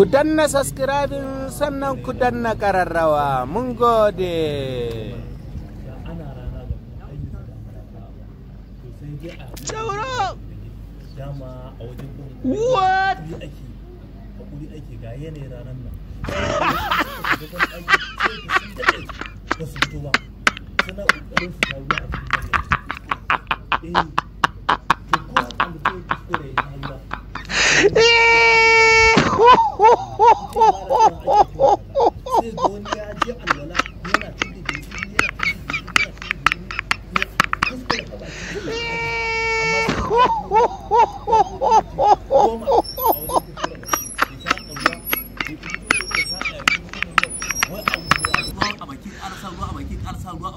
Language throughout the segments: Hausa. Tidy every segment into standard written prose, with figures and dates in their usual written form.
Ku danna subscribing sannan ku danna kararrawa. Mun gode. What? Hakuri ake ga yanayin ranar nan. Ba su fito ba. Suna ƙoƙarin su taruwa a cikin gari. To ko a kan mutum ya kuskure ya taruwa. Sai ga wani ya je alwala yana tuɗe da jini yana kuskure ka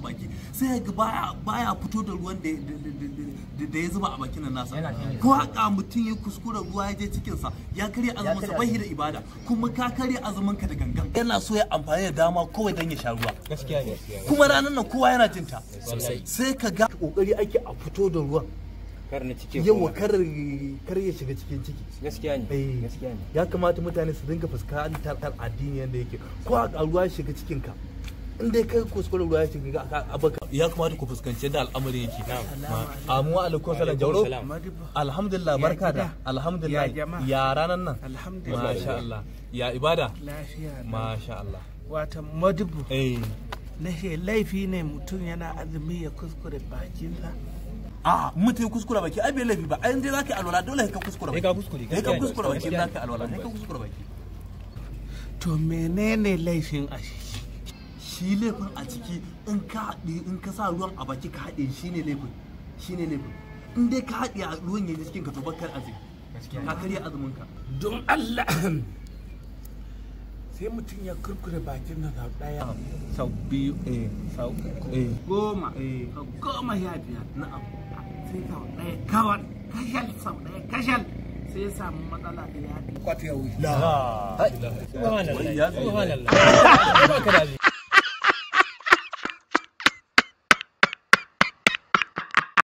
baki. Sai ga baya fito da ruwan da ya zuba a bakin nasa ko haka mutum ya kuskura ruwa ya je cikinsa ya karya azumin sa bai da ibada kuma ka karya azumin ka da gangan yana so ya amfani da dama kawai dan ya sha ruwa gaskiya kuma ranar nan kowa yana jin ta sai ka ga kokari ake a fito da ruwan yawa kar ya shiga cikin ciki gaskiya ne ya kamata mutane su dinga fuskantar addini yanda yake ko a ruwa ya shiga cikin ka in dai kai kuskure ruwa ya shiga abaka ya kamata ku fuskanci da al'amari yake amu alaikum salam jauro alhamdulillah barka da alhamdulillah ya ranan nan masha Allah ya ibada masha Allah Wata madubu na ce laifi ne mutum yana azumi ya kuskure bakinsa. Mutum kuskure baki ai bai laifi ba ai dai zaka alwala dole ka kuskure baki ka kuskure baki zaka alwala ka kuskure baki to menene laifin a shi laifin a ciki in ka haɗe in ka sa ruwan a baki ka haɗe shi ne laifin in dai ka haɗe a ruwan yanzu cikin ka to bakar azumi ka karya azumin ka don Allah sai mutum ya kurkure bakin na sau ɗaya sau biyu sau goma ya biya na'am sai sau ɗaya kawai kashal sau ɗaya kashal sai ya samu matsala da ya kwata ya wuce.